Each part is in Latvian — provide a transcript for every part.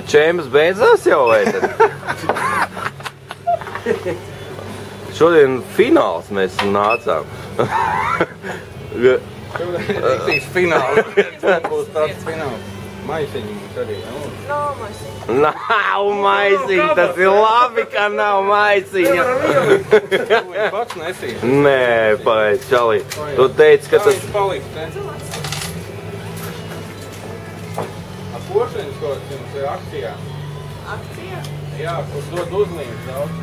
Čēmas beidzās jau vai tad? Šodien fināls mēs nācām. Riktīs fināls. Būs tāds fināls. Maisiņi mums arī. Nav maisiņa. Nav maisiņa, tas ir labi, ka nav maisiņa. Pats nesīs. Nē, paēc, čalī. Tu teici, ka tas... Paliks, ne? Poršeņas kaut jums ir akcijā. Akcijā? Jā, kur dod uzlīmes daudz.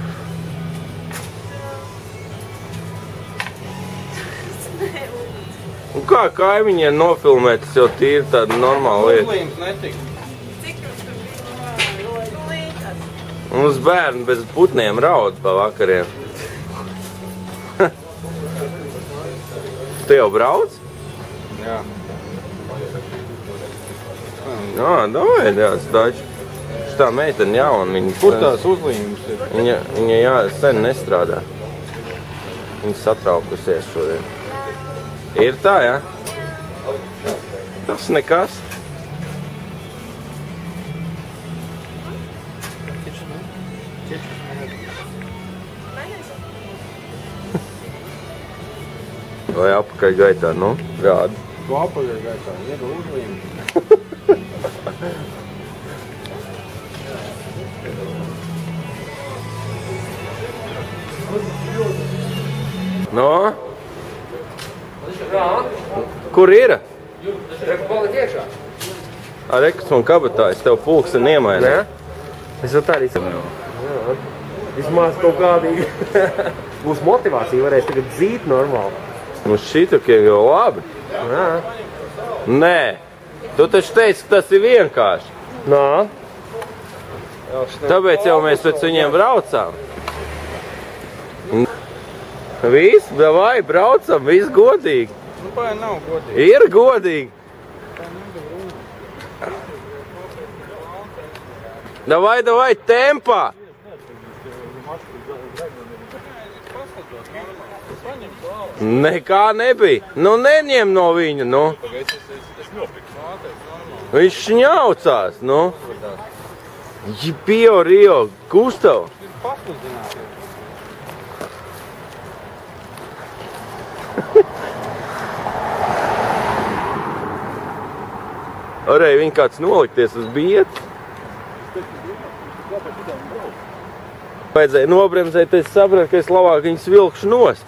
Un kā kaimiņiem nofilmēt, tas jau tīri tāda normāla lieta. Uzlīmes netika. Cik jums tur bija? Lītas. Mums bērni bez putniem raud pa vakariem. Tu jau brauc? Jā. Jā, davai, taču. Šitā meitene jauna, viņa... Kur tās uzlīmes ir? Viņa jā, sen nestrādā. Viņa satraukusies šodien. Ir tā, jā? Tas nekas. Vai apakaļ gaitā, nu? Rādi. Tu apakaļ gaitā, ieda uzlīmes. No? Kur ir? Reku palikt iekšā. Ar rekas un kabatā, es tev pulksteni iemainu. Nē? Es jau tā arī saprotu. Vismaz kaut kādīgi būs motivācija, varēs tagad dzīt normāli. Nu šitokiem jau labi. Jā. Nē, tu taču teici, ka tas ir vienkārši. Nā. Tāpēc jau mēs pēc viņiem braucām. Viss, davai, braucam, viss godīgi. Nu, pār nav godīgi. Ir godīgi. Davai, davai, tempā. Nekā nebija. Nu, neņem no viņa, nu. Viņš šņaucās, nu. Pio Rio, Gustav. Varēja viņu kāds nolikties uz bietu. Vajadzēja nobremzēt, es sapratu, ka es labāk viņus vilkšu nost.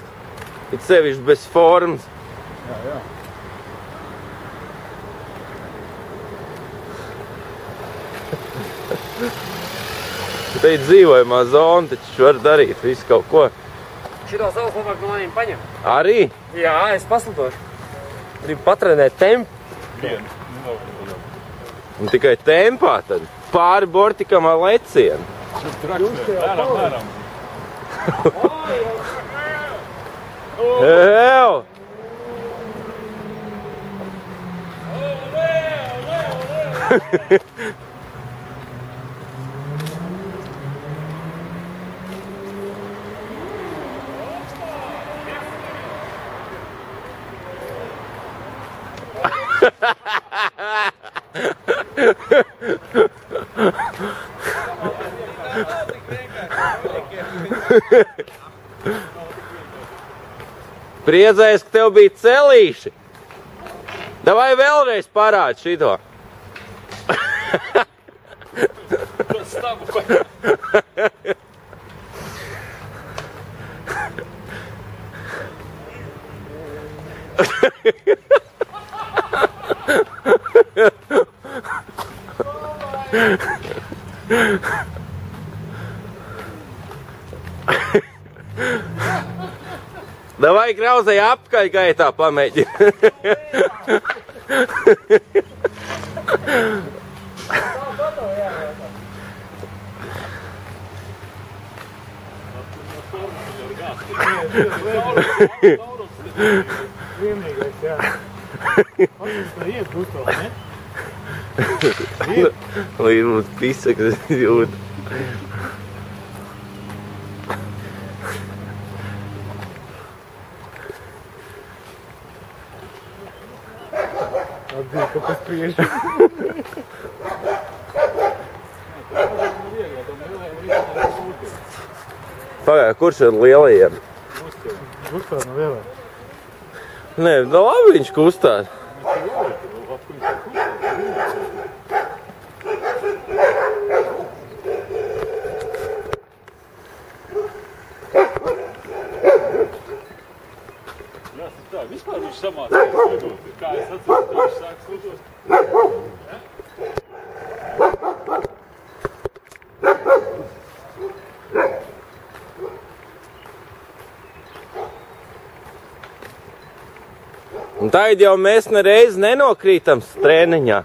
It sevišķi bez formas. Jā, jā. Te ir dzīvojamā zona, taču var darīt visu kaut ko. Šito savus labāk no maniem paņem. Arī? Jā, es paslidošu. Gribu patrenēt tempu. Un tikai tempā tad. Pāri bortikam ar lecienu. Mēram. Ew! Priecājos, ka tev bija celīši. Davai vēlreiz parād šito. Davai Krauzei apkaļ gaitā pamēģi. Vienīgais, jā. Atpūstā iet Gustav, ne? Līdz mums pisakas jūt. Atbīja kaut kas prieši. Pagāj, kurš ir lielajiem? Uzspēr no lielā. Nē, da labi viņš kustās. Tā, vispār viņš samācījās lidot. Kā es atceros, ka viņš sāk slidot. Un tā jau mēs nereiz nenokrītam treniņā.